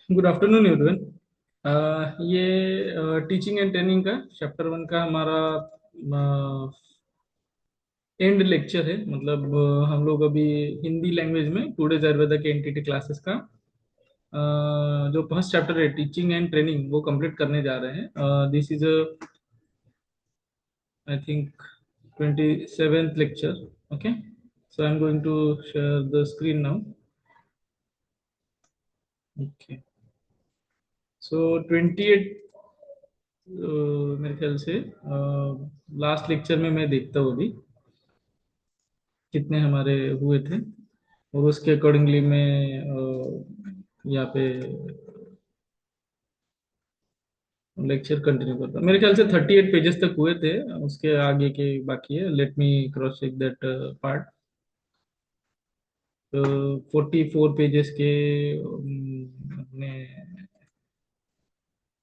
Good afternoon everyone. ये teaching and training का chapter 1 का हमारा एंड लेक्चर है। मतलब हम लोग अभी हिंदी लैंग्वेज में टुडेज आयुर्वेदा के एनटीटी क्लासेस का जो फर्स्ट चैप्टर है टीचिंग एंड ट्रेनिंग वो कंप्लीट करने जा रहे हैं। This is I think 27th lecture. Okay, so I am going to share the screen now. Okay, so 28 मेरे ख्याल से लास्ट लेक्चर में मैं देखता हूँ अभी कितने हमारे हुए थे, और उसके अकॉर्डिंगली मैं यहाँ पे लेक्चर कंटिन्यू करता हूँ। मेरे ख्याल से 38 पेजेस तक हुए थे, उसके आगे के बाकी है। Let me cross check that part. तो 44 पेजेस के अपने।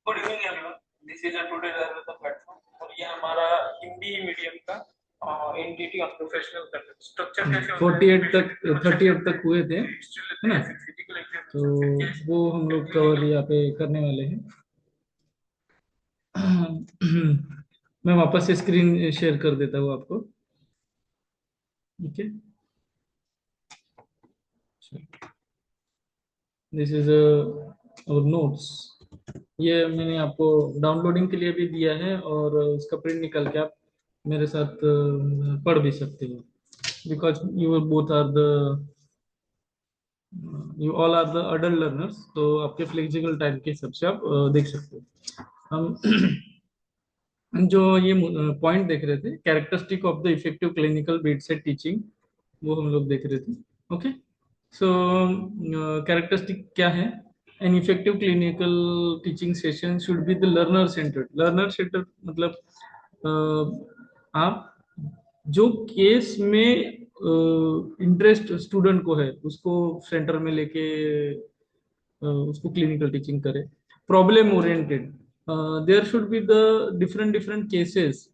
Good evening everyone, this is a today platform, और ये हमारा हिंदी मीडियम का एनटीटी ऑफ प्रोफेशनल स्ट्रक्चर कैसे होता है। 48 तक 38 तक हुए थे, है ना? तो वो हम लोग कवर यहाँ पे करने वाले हैं। मैं वापस से स्क्रीन शेयर कर देता हूँ आपको। ओके, दिस इज और नोट्स। ये मैंने आपको डाउनलोडिंग के लिए भी दिया है, और उसका प्रिंट निकाल के आप मेरे साथ पढ़ भी सकते हो। Because you both are the you all are the adult learners, तो आपके फ्लेक्सिबल टाइम के हिसाब से आप देख सकते हो। हम जो ये पॉइंट देख रहे थे, characteristic of the effective clinical bed set teaching, वो हम लोग देख रहे थे। ओके, सो कैरेक्टरिस्टिक क्या है? An effective clinical teaching session should be the learner centred. Learner centred मतलब आप जो केस में इंटरेस्ट स्टूडेंट को है उसको सेंटर में लेके उसको क्लिनिकल टीचिंग करे। Problem oriented, there should be the different different cases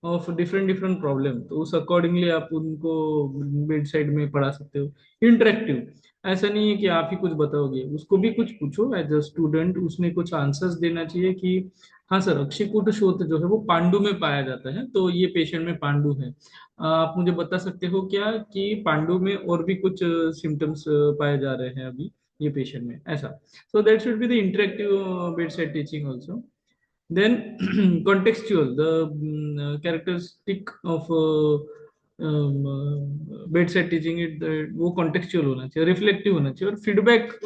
of different different problem, तो उस अकॉर्डिंगली आप उनको बेड साइड में पढ़ा सकते हो। इंटरेक्टिव, ऐसा नहीं है कि आप ही कुछ बताओगे, उसको भी कुछ पूछो एज अ स्टूडेंट, उसने कुछ आंसर्स देना चाहिए कि हाँ सर, अक्षयकूट शोथ जो है वो पांडु में पाया जाता है, तो ये पेशेंट में पांडु है। आप मुझे बता सकते हो क्या कि पांडु में और भी कुछ सिम्टम्स पाए जा रहे हैं अभी ये पेशेंट में, ऐसा। So that should be the interactive bedside teaching also. Then contextual, the characteristic of bedside teaching it वो contextual होना चाहिए, रिफ्लेक्टिव होना चाहिए, और फीडबैक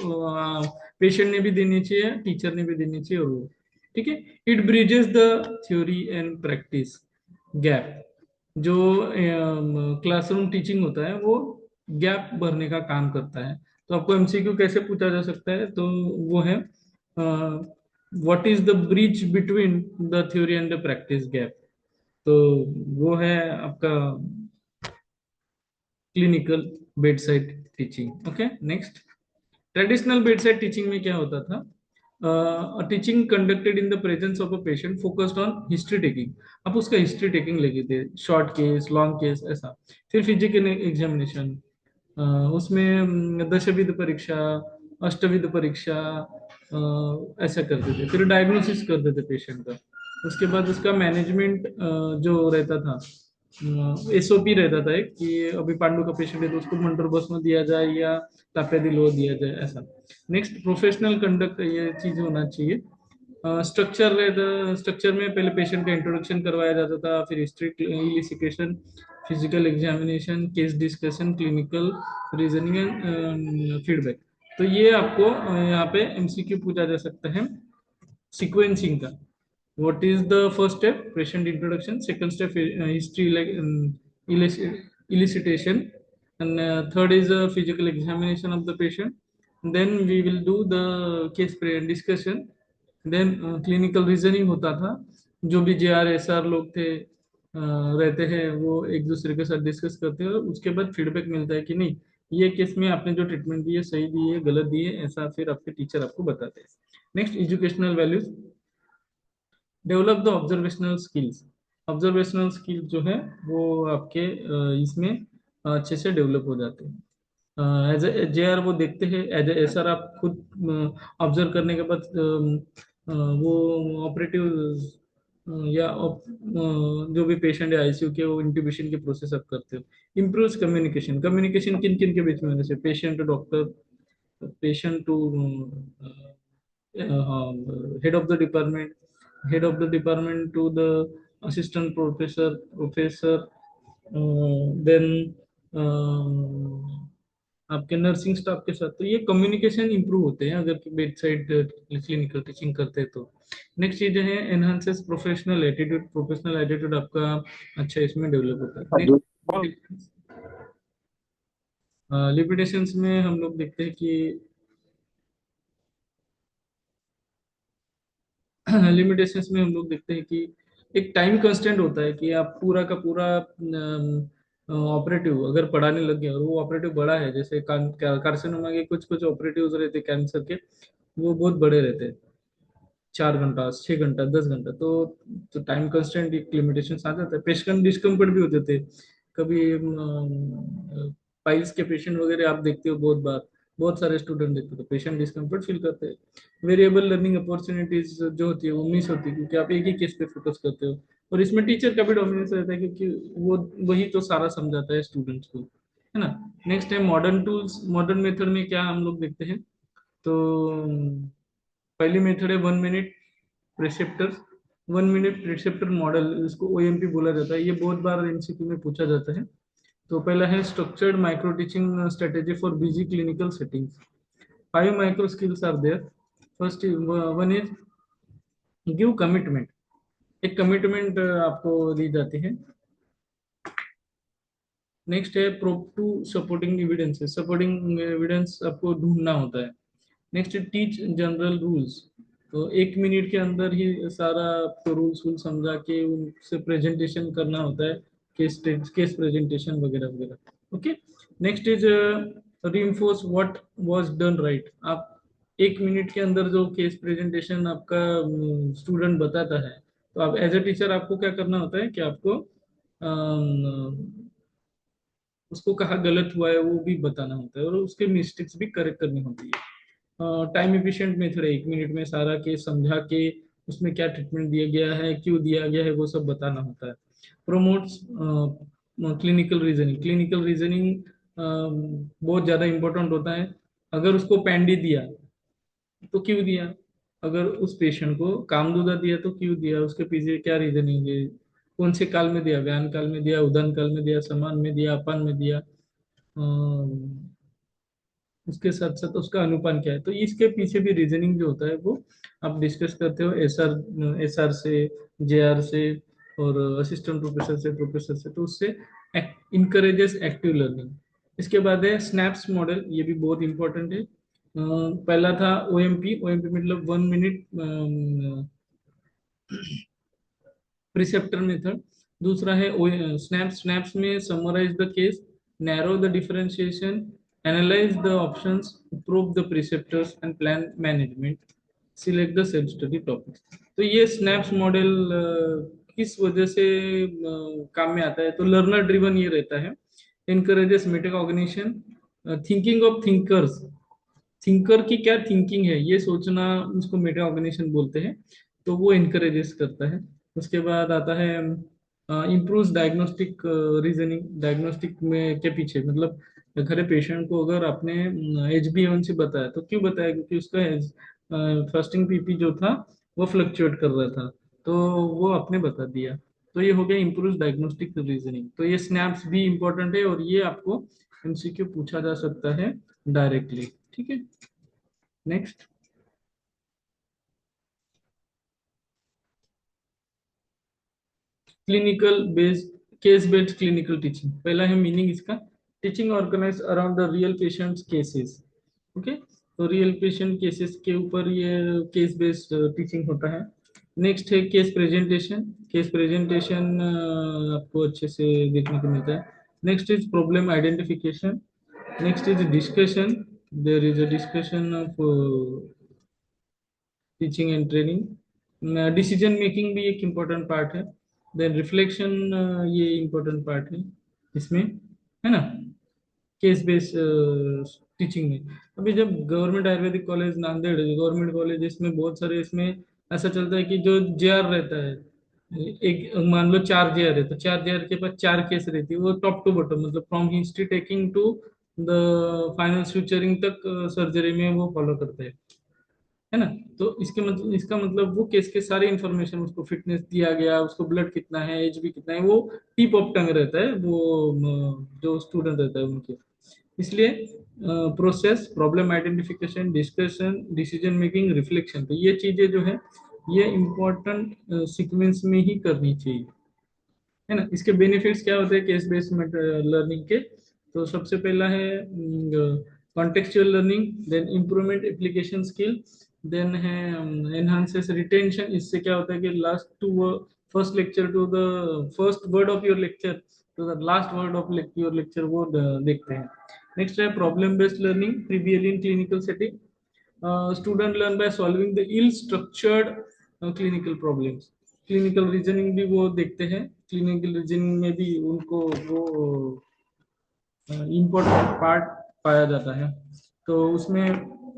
पेशेंट ने भी देनी चाहिए, टीचर ने भी देनी चाहिए, और वो ठीक है। It bridges the theory and practice gap. जो क्लासरूम टीचिंग होता है वो गैप भरने का काम करता है। तो आपको एमसीक्यू कैसे पूछा जा सकता है, तो वो है what is the bridge between the theory and the practice gap. तो वो है आपका clinical bedside teaching. Okay, next. Traditional bedside teaching में क्या होता था? Teaching conducted in the presence of a patient focused on history taking. आप उसका हिस्ट्री टेकिंग लेके थे, शॉर्ट केस, लॉन्ग केस, ऐसा। फिर फिजिकल एग्जामिनेशन, उसमें दशविध परीक्षा, अष्टविध परीक्षा, ऐसा करते थे। फिर डायग्नोसिस करते थे पेशेंट का। उसके बाद उसका मैनेजमेंट जो रहता था, एसओपी रहता था एक, कि अभी पांडु का पेशेंट है तो उसको मंटर में दिया जाए या तापेदिलो दिया जाए, ऐसा। नेक्स्ट, प्रोफेशनल कंडक्ट, ये चीज होना चाहिए। स्ट्रक्चर रहता, स्ट्रक्चर में पहले पेशेंट का इंट्रोडक्शन करवाया जाता था, फिर history, elicitation, physical examination, case discussion, clinical reasoning and feedback. तो ये आपको यहाँ पे एमसीक्यू पूछा जा सकता है सीक्वेंसिंग का। What is the first step? Patient introduction. Second step history, elicitation, and third is a physical examination of the patient. Then we will do the case discussion. Then clinical reasoning होता था। जो भी जे R S R लोग थे रहते हैं, वो एक दूसरे के साथ डिस्कस करते हैं, और उसके बाद फीडबैक मिलता है कि नहीं, ये केस में आपने जो ट्रीटमेंट दी है सही दी है, गलत दी है, ऐसा फिर आपके टीचर आपको बताते हैं। Next, educational values. Develop the observational skills. Observational skill जो है वो आपके इसमें अच्छे से डेवलप हो जाते हैं। एज ए जेआर वो देखते हैं, एज ए एसआर आप खुद ऑब्जर्व करने के बाद वो ऑपरेटिव या जो भी पेशेंट है आईसीयू के, वो इंट्यूबेशन के प्रोसेस आप करते हो। इम्प्रूव्स कम्युनिकेशन, कम्युनिकेशन किन किन के बीच में, जैसे patient to doctor, patient to head of the department, head of the department to the assistant professor, then आपके नर्सिंग स्टाफ के साथ। तो ये कम्युनिकेशन इंप्रूव होते हैं अगर बेड साइड क्लिनिकल टीचिंग करते हैं तो। नेक्स्ट चीज है enhances professional attitude, professional attitude आपका अच्छा इसमें डेवलप होता है। नेक्स्ट लिमिटेशंस में हम लोग देखते हैं कि लिमिटेशंस में हम लोग देखते हैं कि एक टाइम कंस्टेंट होता है कि आप पूरा का पूरा ऑपरेटिव अगर पढ़ाने लग गए और वो ऑपरेटिव बड़ा है, जैसे कार्सिनोमा के कुछ कुछ ऑपरेटिव रहते हैं कैंसर के, वो बहुत बड़े रहते हैं, 4 घंटा 6 घंटा 10 घंटा। तो टाइम कंस्टेंट एक लिमिटेशन आ जाता है। पेशेंट डिस्कम्फर्ट भी होते थे कभी, पाइल्स के पेशेंट वगैरह आप देखते हो बहुत बार, बहुत सारे स्टूडेंट देखते हो तो पेशेंट डिस्कम्फर्ट फील करते हैं। वेरिएबल लर्निंग अपॉर्चुनिटीज जो होती है वो मिस होती है, क्योंकि आप एक ही केस पे फोकस करते हो। और इसमें टीचर का भी डोमिनेंस रहता है, क्योंकि वो वही तो सारा समझाता है स्टूडेंट्स को, है ना। नेक्स्ट है मॉडर्न टूल्स। मॉडर्न मेथड में क्या हम लोग देखते हैं, तो पहली मेथड है 1 मिनट प्रिसेप्टर्स। 1 मिनट प्रिसेप्टर मॉडल, इसको ओएमपी बोला जाता है, ये बहुत बार एमसीक्यू में पूछा जाता है। तो पहला है structured micro teaching strategy for busy clinical settings. 5 micro skills are there. First one is give commitment. एक कमिटमेंट आपको दी जाती है। नेक्स्ट है prove to supporting evidences, supporting evidence आपको ढूंढना होता है। नेक्स्ट टीच जनरल रूल्स, तो 1 मिनट के अंदर ही सारा आपको रूल्स वूल समझा के उनसे प्रेजेंटेशन करना होता है, केस प्रेजेंटेशन वगैरह वगैरह। Okay. Next is reinforce what was done right. आप 1 मिनट के अंदर जो केस प्रेजेंटेशन आपका स्टूडेंट बताता है, तो आप एज ए टीचर आपको क्या करना होता है कि आपको उसको कहाँ गलत हुआ है वो भी बताना होता है, और उसके मिस्टेक्स भी करेक्ट करनी होती है। टाइम एफिशिएंट मेथड है, 1 मिनट में सारा केस समझा के उसमें क्या ट्रीटमेंट दिया गया है, क्यों दिया गया है, वो सब बताना होता है। Promotes clinical reasoning, clinical reasoning बहुत ज्यादा इंपॉर्टेंट होता है। अगर उसको पैंडी दिया तो क्यों दिया, अगर उस पेशेंट को कामदूदा दिया तो क्यों दिया, उसके पीछे क्या रीजनिंग है, कौन से काल में दिया, व्यान काल में दिया, उदन काल में दिया, समान में दिया, अपान में दिया, उसके साथ साथ उसका अनुपान क्या है। तो इसके पीछे भी रीजनिंग जो होता है वो आप डिस्कस करते हो एसआर से, जेआर से, और असिस्टेंट प्रोफेसर से, प्रोफेसर से। तो उससे इनकरेजेस एक्टिव लर्निंग। इसके बाद है स्नैप्स मॉडल, ये भी बहुत इंपॉर्टेंट है। पहला था ओएमपी, ओएमपी मतलब 1 मिनट प्रिसेप्टर मेथड। दूसरा है स्नैप्स, स्नैप्स में summarize the case, narrow the differentiation, analyze the options, prove the preceptors and plan management, select the self study topics. तो ये स्नैप्स मॉडल किस वजह से काम में आता है, तो लर्नर ड्रिवन ये रहता है। Encourages metacognition, thinking of thinkers, thinker की क्या थिंकिंग है ये सोचना, उसको मेटा ऑर्गेनाइजेशन बोलते हैं। तो वो इनकरेजेस करता है। उसके बाद आता है इम्प्रूव डायग्नोस्टिक रीजनिंग। डायग्नोस्टिक में के पीछे मतलब, घर पेशेंट को अगर आपने HbA1c बताया तो क्यों बताया, क्योंकि उसका फास्टिंग पीपी जो था वो फ्लक्चुएट कर रहा था, तो वो आपने बता दिया। तो ये हो गया इम्प्रूव डायग्नोस्टिक रीजनिंग। तो ये स्नैप्स भी इंपॉर्टेंट है, और ये आपको MCQ पूछा जा सकता है डायरेक्टली। ठीक है। Next, clinical based, case based clinical teaching. पहला है मीनिंग इसका, teaching organise around the real patients cases. Okay. तो रियल पेशेंट केसेस के ऊपर ये केस बेस्ड टीचिंग होता है। नेक्स्ट है केस प्रेजेंटेशन, केस प्रेजेंटेशन आपको अच्छे से देखने को मिलता है। Next is problem identification. Next is discussion, there is a discussion of teaching and training. Decision making भी एक इम्पोर्टेंट पार्ट है। देन रिफ्लेक्शन, ये इम्पोर्टेंट पार्ट है इसमें, है ना। केस बेस्ड टीचिंग में। अभी जब government Ayurvedic college Nanded, government college, इसमें बहुत सारे, इसमें ऐसा चलता है कि जो जेआर रहता है, एक मान लो 4 जेआर है, तो 4 जेआर के पास 4 केस रहती है, वो टॉप टू बॉटम, मतलब from history taking to the final suturing तक सर्जरी में वो फॉलो करते हैं, है ना। तो इसके मतलब, इसका मतलब वो केस के सारे इंफॉर्मेशन, उसको फिटनेस दिया गया, उसको ब्लड कितना है, एज भी कितना है, वो टिप ऑफ टंग रहता है वो जो स्टूडेंट रहता है उनके। इसलिए process, problem identification, discussion, decision making, reflection, तो ये चीजें जो है ये इम्पोर्टेंट सीक्वेंस में ही करनी चाहिए, है ना। इसके बेनिफिट्स क्या होते हैं केस बेस्ड लर्निंग के? तो सबसे पहला है contextual learning, then improvement application skill, then है एनहांसेस रिटेंशन। इससे क्या होता है कि last to first lecture to the first word of your lecture to the last word of your lecture, वो देखते हैं। नेक्स्ट है problem based learning, previously in clinical setting, student learn by solving the ill structured clinical problems. Clinical reasoning भी वो देखते हैं, clinical reasoning में भी उनको वो इम्पोर्टेंट पार्ट पाया जाता है। तो उसमें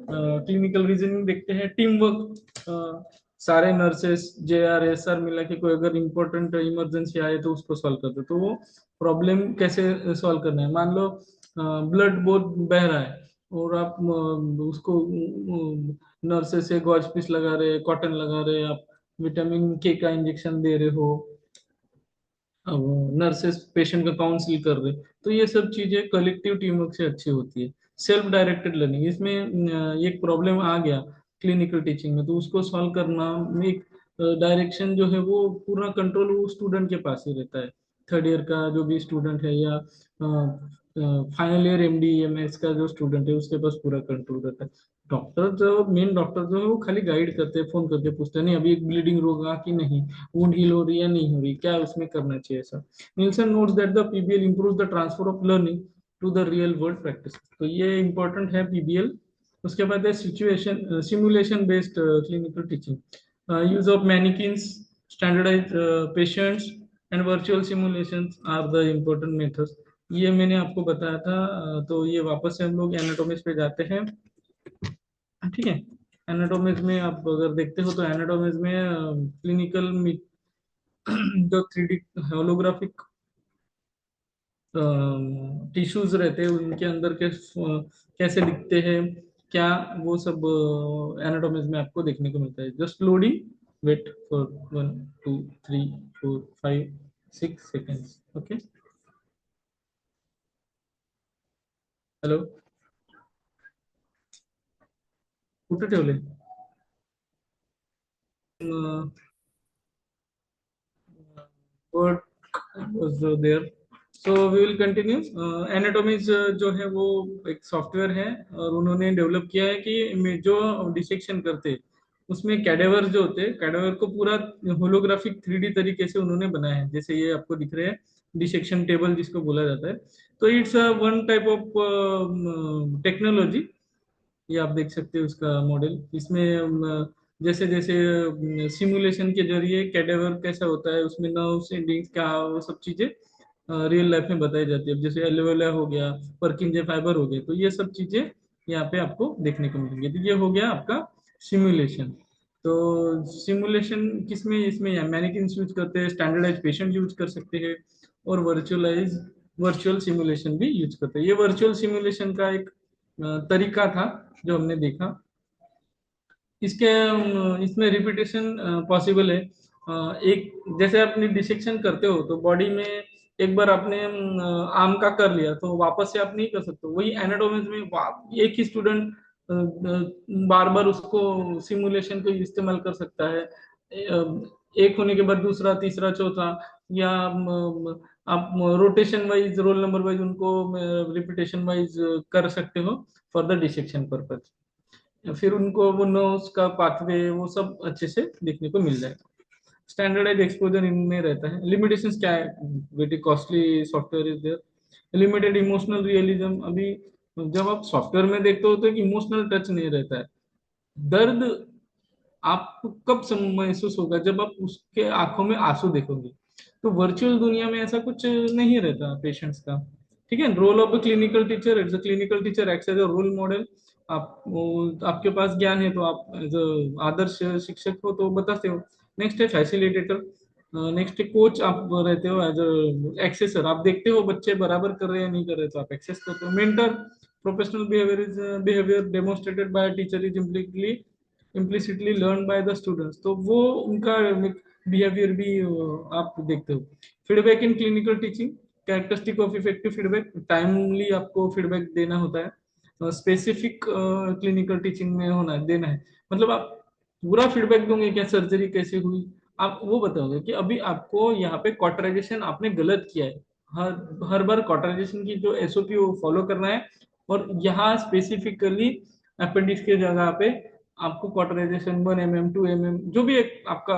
क्लिनिकल रीजनिंग देखते हैं, टीम वर्क, सारे नर्सेस जेआरएसआर मिला के कोई अगर इम्पोर्टेंट इमरजेंसी आए तो उसको सॉल्व करते, तो वो प्रॉब्लम कैसे सॉल्व करना है। मान लो ब्लड बहुत बह रहा है और आप उसको नर्सेस से गॉज पीस लगा रहे, कॉटन लगा रहे, आप विटामिन के का इंजेक्शन दे रहे हो, नर्सेस पेशेंट का काउंसिल कर रहे, तो ये सब चीजें कलेक्टिव टीम वर्क से अच्छी होती है। सेल्फ डायरेक्टेड लर्निंग, इसमें एक प्रॉब्लम आ गया क्लिनिकल टीचिंग में, तो उसको सॉल्व करना, एक डायरेक्शन जो है वो पूरा कंट्रोल वो स्टूडेंट के पास ही रहता है। थर्ड ईयर का जो भी स्टूडेंट है या फाइनल ईयर एमडी एमएस का जो स्टूडेंट है उसके पास पूरा कंट्रोल रहता है। डॉक्टर जो मेन डॉक्टर जो है वो खाली गाइड करते हैं, फोन करके पूछते हैं नहीं अभी एक ब्लीडिंग होगा कि नहीं, वुंड हील हो रही है नहीं हो रही, क्या उसमें करना चाहिए ऐसा। Nielsen notes that the PBL improves the transfer of learning to the real world practice, तो ये इंपॉर्टेंट है पीबीएल। उसके बाद है situation simulation based clinical teaching, use of manikins, standardize patients and virtual simulations are the important methods. ये मैंने आपको बताया था, तो ये वापस से हम लोग एनाटोमिक्स पे जाते हैं, ठीक है। एनाटोमिक्स में आप अगर देखते हो तो एनाटोमिक्स में क्लिनिकल जो 3D होलोग्राफिक टिश्यूज रहते हैं उनके अंदर के कैसे दिखते हैं, क्या, वो सब एनाटोमिक्स में आपको देखने को मिलता है। Just loading, wait for 1 2 3 4 5 6 seconds, okay. Hello, कुठे ठेवले? was there. So we will continue. Anatomies जो है वो एक सॉफ्टवेयर है और उन्होंने डेवलप किया है कि जो डिसेक्शन करते हैं उसमें कैडेवर जो होते हैं, कैडेवर को पूरा होलोग्राफिक 3D तरीके से उन्होंने बनाया है, जैसे ये आपको दिख रहे हैं डिसेक्शन टेबल जिसको बोला जाता है। तो it's one type of technology, ये आप देख सकते हो उसका मॉडल। इसमें जैसे जैसे सिमुलेशन के जरिए कैडेवर कैसा होता है, उसमें नर्व्स एंडिंग्स क्या, वो सब चीजें रियल लाइफ में बताई जाती है। अब जैसे एलोवेरा हो गया, परकिंजे फाइबर हो गए, तो ये सब चीजें यहाँ पे आपको देखने को मिलेंगी। तो ये हो गया आपका सिमुलेशन। तो सिमुलेशन किसमें, इसमें मैनिकिन यूज करते हैं, स्टैंडर्डाइज पेशेंट यूज कर सकते हैं, और वर्चुअल सिमुलेशन भी यूज करते हैं। ये वर्चुअल सिमुलेशन का एक तरीका था जो हमने देखा। इसके इसमें रिपीटेशन पॉसिबल है। एक जैसे अपनी डिसेक्शन करते हो तो बॉडी में एक बार आपने आर्म का कर लिया तो वापस से आप नहीं कर सकते, वही एनाटोमी में एक ही स्टूडेंट बार बार उसको सिमुलेशन को इस्तेमाल कर सकता है। एक होने के बाद दूसरा, तीसरा, चौथा, या आप rotation wise, roll number wise उनको रिपीटेशन वाइज कर सकते हो फॉर द डिसेक्शन पर्पज। फिर उनको वो नोज का पाथवे वो सब अच्छे से देखने को मिल जाएगा। स्टैंडर्डाइज एक्सपोजर इनमें रहता है। लिमिटेशंस क्या है, very costly software is there, limited emotional realism. अभी जब आप सॉफ्टवेयर में देखते हो तो एक इमोशनल टच नहीं रहता है। दर्द आपको कब महसूस होगा, जब आप उसके आंखों में आंसू देखोगे। तो वर्चुअल दुनिया में ऐसा कुछ नहीं रहता पेशेंट्स का। ठीक है। Role of a clinical teacher, it's a clinical teacher acts as a role model. आप आपके पास ज्ञान है तो आप एज आदर्श शिक्षक हो तो बताते हो। नेक्स्ट है फैसिलिटेटर। नेक्स्ट है कोच, आप रहते हो एज एक्सेसर, आप देखते हो बच्चे बराबर कर रहे हैं नहीं कर रहे तो आप एक्सेस करते हो। Mentor, professional behaviour is behaviour demonstrated by teacher is implicitly learn by the students, तो वो उनका बिहेवियर भी आप देखते हो। Feedback in clinical teaching, characteristic of effective feedback, timely आपको फीडबैक देना होता है। स्पेसिफिक क्लिनिकल टीचिंग में होना है, देना है, मतलब आप पूरा फीडबैक दोगे क्या, सर्जरी कैसे हुई, आप वो बताओगे कि अभी आपको यहाँ पे कॉटराइजेशन आपने गलत किया है। हर हर बार कॉटराइजेशन की जो एसओपी वो फॉलो करना है, और यहाँ स्पेसिफिकली अपेंडिक्स के जगह पे आपको कॉटराइजेशन 1 mm 2 mm जो भी एक आपका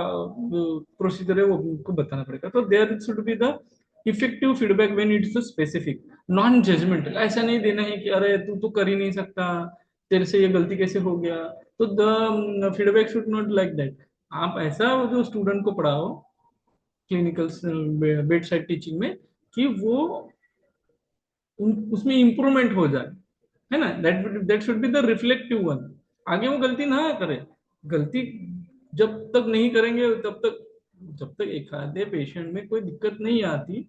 प्रोसीजर है वो उनको बताना पड़ेगा। तो there should be the effective feedback when it's specific, non judgemental. ऐसा नहीं देना है कि अरे तू तो कर ही नहीं सकता, तेरे से ये गलती कैसे हो गया। तो the feedback should not like that. आप ऐसा जो स्टूडेंट को पढ़ाओ क्लिनिकल बेड साइड टीचिंग में कि वो उसमें इंप्रूवमेंट हो जाए, है ना। That should be the reflective one. आगे वो गलती ना करे। गलती जब तक नहीं करेंगे तब तक, जब तक एक आधे पेशेंट में कोई दिक्कत नहीं आती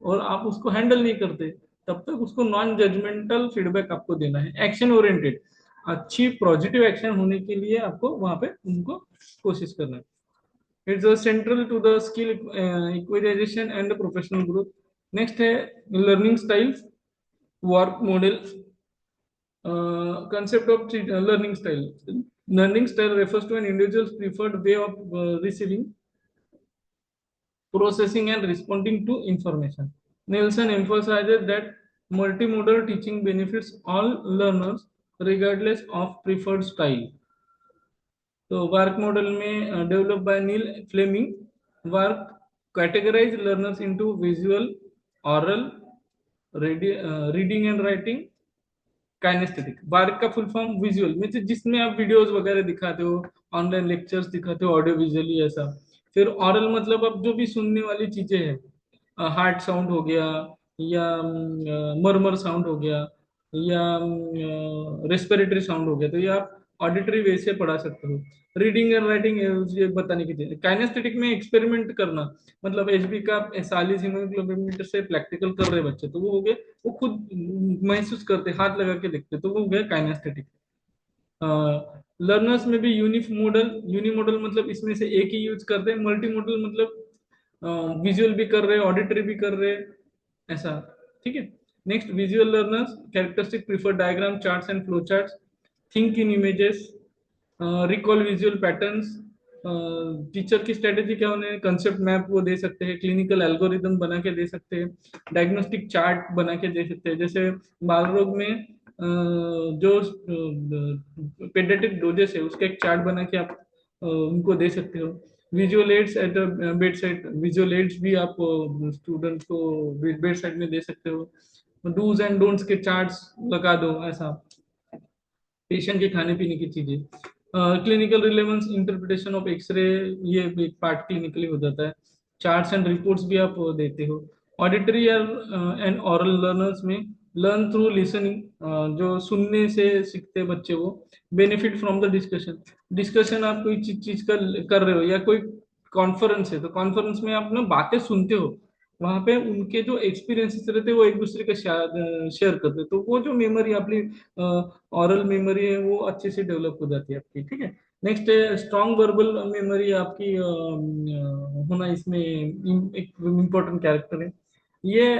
और आप उसको हैंडल नहीं करते, तब तक उसको नॉन जजमेंटल फीडबैक आपको देना है, एक्शन ओरिएंटेड। अच्छी पॉजिटिव एक्शन होने के लिए आपको वहां पे उनको कोशिश करना है। It's central to the skill equalization and professional growth. Next है learning styles, work model, concept of learning style. Learning style refers to an individual's preferred way of receiving, processing, and responding to information. Nielsen emphasizes that multimodal teaching benefits all learners regardless of preferred style. तो VARK model में develop by Neil Fleming, VARK categorise learners into visual, aural, reading and writing, kinaesthetic. VARK का full form visual में जिसमें आप videos वगैरह दिखाते हो, online lectures दिखाते हो ऑडियो विजुअली ऐसा। फिर ऑरल मतलब अब जो भी सुनने वाली चीजें हैं, हार्ट साउंड हो गया, या मरमर साउंड हो गया, या रेस्पिरेटरी साउंड हो गया, तो ये आप ऑडिटरी वे से पढ़ा सकते हो। रीडिंग एंड राइटिंग ये बताने की चीज। काइनेस्थेटिक में एक्सपेरिमेंट करना, मतलब एचबी का 40 हीमोग्लोबिन से प्रैक्टिकल कर रहे बच्चे, तो वो हो गए, वो खुद महसूस करते, हाथ लगा के देखते, तो वो हो गया काइनेस्थेटिक। लर्नर्स में भी यूनिमोडल मतलब इसमें से एक ही यूज करते हैं। मल्टीमोडल मतलब विजुअल भी कर रहे हैं, ऑडिटरी भी कर रहे हैं, ऐसा। ठीक है। Next, visual learners characteristic prefer diagram, charts and flow charts, think in images, recall visual patterns. Teacher की स्ट्रेटेजी क्या होने, कंसेप्ट मैप वो दे सकते हैं, क्लिनिकल एल्गोरिदम बना के दे सकते हैं, डायग्नोस्टिक चार्ट बना के दे सकते हैं। जैसे बाल रोग में जो पेडियाट्रिक डोजेस है उसका एक चार्ट बना के आप उनको दे सकते हो। Visual aids at bed side, visual aids भी आप स्टूडेंट को बेड साइड में दे सकते हो। डूज एंड डोंट्स के चार्ट्स लगा दो, ऐसा। पेशेंट के खाने पीने की चीजें। Clinical relevance, interpretation of X-ray, ये एक पार्ट क्लिनिकली हो जाता है। चार्ट्स एंड रिपोर्ट्स भी आप देते हो। ऑडिटरी एंड ऑरल लर्नर्स में लर्न थ्रू लिसनिंग, जो सुनने से सीखते हैं बच्चे वो। Benefit from the discussion, discussion आप कोई चीज कर रहे हो या कोई कॉन्फ्रेंस है, तो कॉन्फ्रेंस में आप ना बातें सुनते हो, वहां पे उनके जो एक्सपीरियंसेस रहते हैं वो एक दूसरे के शेयर करते हैं, तो वो जो मेमोरी अपनी ऑरल मेमोरी है वो अच्छे से डेवलप हो जाती है आपकी। ठीक है। नेक्स्ट है स्ट्रॉन्ग वर्बल मेमोरी, आपकी होना इसमें एक इम्पोर्टेंट कैरेक्टर है। ये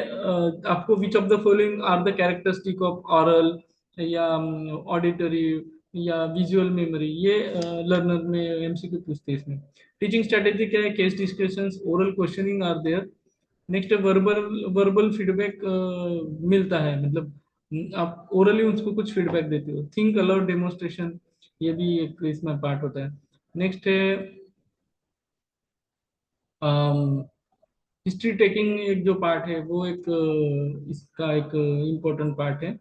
आपको which of the following are the characteristic of aural या ऑडिटरी या विजुअल मेमोरी, ये लर्नर में एमसीक्यू पूछते हैं इसमें। टीचिंग स्ट्रेटेजी क्या है, case discussions, oral questioning are there. Next verbal verbal feedback मिलता है, मतलब आप ओरली उसको कुछ फीडबैक देते हो। थिंक अलाउड डेमोन्स्ट्रेशन, ये भी एक इसमें पार्ट होता है। नेक्स्ट है हिस्ट्री टेकिंग, एक जो पार्ट है वो एक इसका एक इम्पोर्टेंट पार्ट है।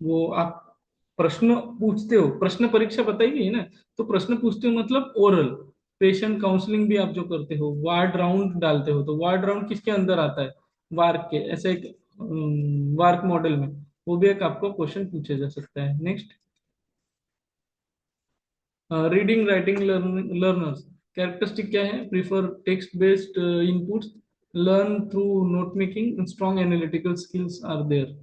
वो आप प्रश्न पूछते हो, प्रश्न परीक्षा बताइए है ना, तो प्रश्न पूछते हो मतलब ओरल। पेशेंट काउंसलिंग भी आप जो करते हो, वार्ड राउंड डालते हो, तो वार्ड राउंड किसके अंदर आता है, वार्ड के, ऐसे एक वार्क मॉडल में, वो भी एक आपको क्वेश्चन पूछा जा सकता है। Next, reading writing learners characteristic क्या है? Prefer text based inputs, learn through note making, strong analytical skills are there.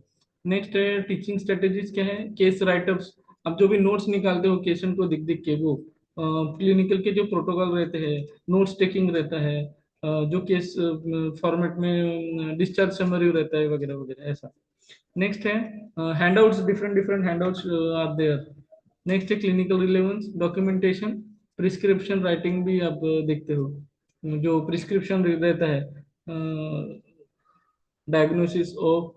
Next है टीचिंग स्ट्रेटेजीज क्या है? केस राइटअप्स, आप जो भी नोट्स निकालते हो क्वेश्चन को दिख दिख के, वो क्लिनिकल के जो प्रोटोकॉल रहते हैं, नोट्स टेकिंग रहता है, जो केस फॉर्मेट में डिस्चार्ज समरी रहता है वगैरह वगैरह ऐसा। नेक्स्ट है handouts, different different handouts are there. Next है clinical relevance, documentation, prescription writing भी आप देखते हो, जो प्रिस्क्रिप्शन रहता है, डायग्नोसिस ऑफ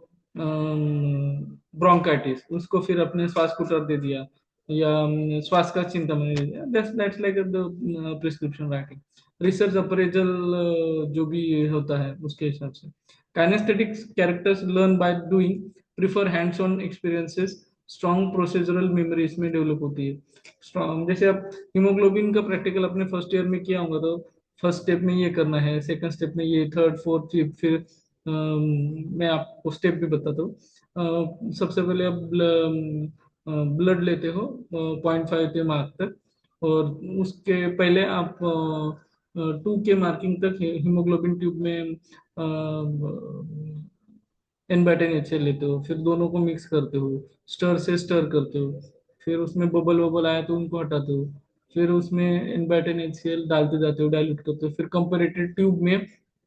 ब्रोंकाइटिस, उसको फिर अपने श्वास को कर दे दिया, या श्वास का चिंता में दे दिया, that's like the prescription writing. Research appraisal जो भी होता है उसके हिसाब से। Kinesthetics characters learn by doing, prefer hands on experiences, strong procedural memory इसमें डेवलप होती है। स्ट्रॉन्ग, जैसे आप हीमोग्लोबिन का प्रैक्टिकल अपने फर्स्ट ईयर में किया होगा, तो फर्स्ट स्टेप में ये करना है, सेकंड स्टेप में ये, थर्ड फोर्थ फिफ्थ, फिर मैं आपको स्टेप भी बताता हूँ। सबसे पहले आप ब्लड लेते हो 0.5 के मार्क तक, और उसके पहले आप 2 के मार्किंग तक हीमोग्लोबिन ट्यूब में एनबाइटन एचएल लेते हो, फिर दोनों को मिक्स करते हो, स्टर से स्टर करते हो, फिर उसमें बबल बबल आया तो उनको हटाते हो, फिर उसमें एनबाइटन एचसीएल डालते जाते हो, डाइल्यूट करते हो, फिर कंपैरेटिव ट्यूब में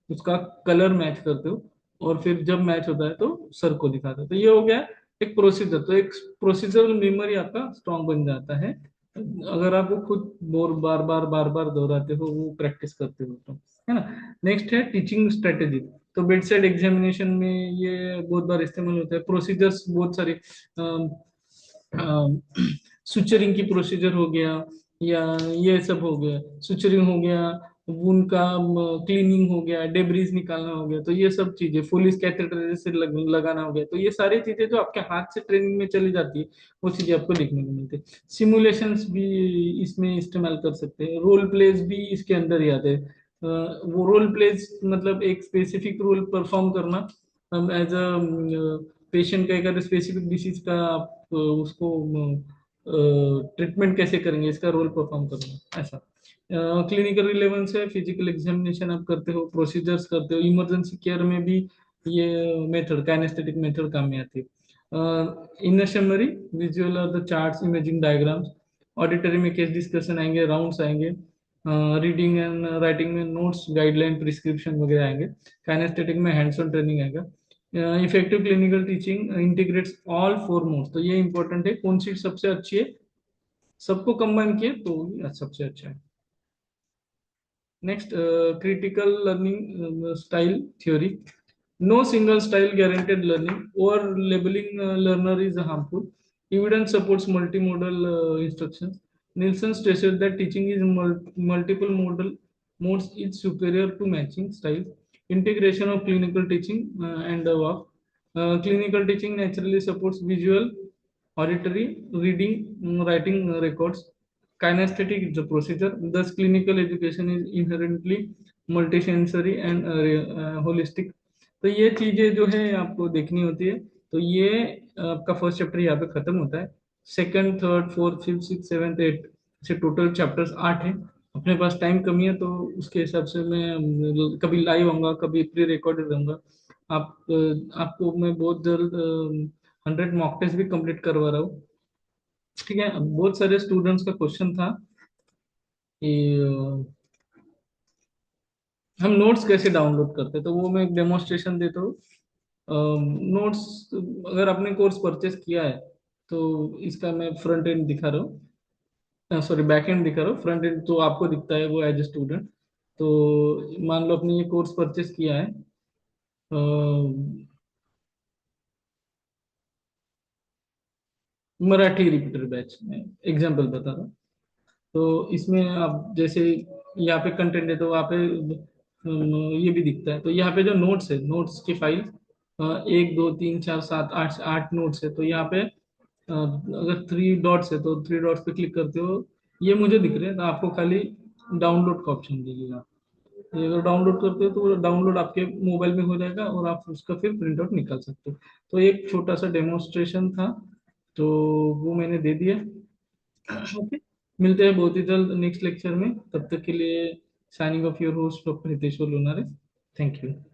उसका कलर मैच करते हो, और फिर जब मैच होता है तो सर को दिखाते हो। तो ये हो गया एक प्रोसीजर, तो एक प्रोसीजरल मेमोरी आपका स्ट्रांग बन जाता है अगर आप वो खुद बार बार दोहराते हो, वो प्रैक्टिस करते हो तो, है ना। नेक्स्ट है टीचिंग स्ट्रेटेजी, तो बेड साइड एग्जामिनेशन में ये बहुत बार इस्तेमाल होता है। प्रोसीजर्स बहुत सारे, सुचरिंग की प्रोसीजर हो गया, या ये सब हो गया, सुचरिंग हो गया, वुंड का क्लीनिंग हो गया, डेब्रीज निकालना हो गया, तो ये सब चीजें, फुलिस कैथेटर जैसे लगाना हो गया, तो ये सारी चीजें जो आपके हाथ से ट्रेनिंग में चली जाती है, वो चीजें आपको देखने को मिलती है। सिमुलेशंस भी इसमें इस्तेमाल कर सकते हैं, रोल प्लेज भी इसके अंदर ही आते हैं। वो रोल प्लेज मतलब एक स्पेसिफिक रोल परफॉर्म करना, एज अ पेशेंट का, एक स्पेसिफिक डिसीज का आप उसको ट्रीटमेंट कैसे करेंगे, इसका रोल परफॉर्म करना, ऐसा। क्लिनिकल रिलेवेंस है, फिजिकल एग्जामिनेशन आप करते हो, प्रोसीजर्स करते हो, इमरजेंसी केयर में भी ये मेथड, काइनेस्थेटिक मेथड काम में आती है। इन समरी, विजुअल और the charts, imaging diagrams, auditory में केस डिस्कशन आएंगे, राउंड्स आएंगे, रीडिंग एंड राइटिंग में नोट्स, गाइडलाइन, प्रिस्क्रिप्शन वगैरह आएंगे, काइनेस्थेटिक में हैंड्स ऑन ट्रेनिंग आएगा। Effective clinical teaching integrates all 4 modes, तो ये इंपॉर्टेंट है, कौन सी सबसे अच्छी है, सबको कंबाइन किए तो ये सबसे अच्छा है। Next, critical learning style theory, no single style guaranteed learning, over labeling learner is harmful, evidence supports multimodal instructions. Nielsen stressed that teaching is multiple modal modes is superior to matching styles. Integration of clinical teaching and work, clinical teaching naturally supports visual, auditory, reading, writing records. Kinesthetic is the procedure. Thus, clinical education is inherently multisensory and holistic. तो ये चीजें जो है आपको देखनी होती है। तो ये आपका फर्स्ट चैप्टर यहाँ पे खत्म होता है। Second, third, fourth, fifth, six, seventh, eight, से टोटल चैप्टर्स 8 हैं। अपने पास टाइम कमी है, तो उसके हिसाब से मैं कभी लाइव आऊंगा, कभी प्री रिकॉर्डेड रहूंगा। आपको मैं बहुत जल्द 100 मॉक टेस्ट भी कंप्लीट करवा रहा हूँ। ठीक है, अब बहुत सारे स्टूडेंट्स का क्वेश्चन था कि हम नोट्स कैसे डाउनलोड करते हैं, तो वो मैं एक डेमोन्स्ट्रेशन देता हूँ। नोट्स, अगर आपने कोर्स परचेस किया है, तो इसका मैं फ्रंट एंड दिखा रहा हूँ, सॉरी बैक एंड दिखा रहा हूँ। फ्रंट एंड तो आपको दिखता है वो एज ए स्टूडेंट। तो मान लो आपने ये कोर्स परचेस किया है, अ, मराठी रिपीटर बैच में एग्जाम्पल बता रहा हूँ। तो इसमें आप जैसे यहाँ पे कंटेंट है, तो वहाँ पे ये भी दिखता है। तो यहाँ पे जो नोट्स है, नोट्स की फाइल, 1 2 3 4 7 8, 8 नोट्स है। तो यहाँ पे अगर 3 डॉट्स है, तो 3 डॉट्स पे क्लिक करते हो, ये मुझे दिख रहे हैं, तो आपको खाली डाउनलोड का ऑप्शन दीजिएगा। ये अगर डाउनलोड करते हो तो वो डाउनलोड आपके मोबाइल में हो जाएगा और आप उसका फिर प्रिंट आउट निकाल सकते हो। तो एक छोटा सा डेमोन्स्ट्रेशन था, तो वो मैंने दे दिया। ओके, मिलते हैं बहुत ही जल्द नेक्स्ट लेक्चर में। तब तक के लिए signing off your host doctor Hiteshwar Lonare. Thank you.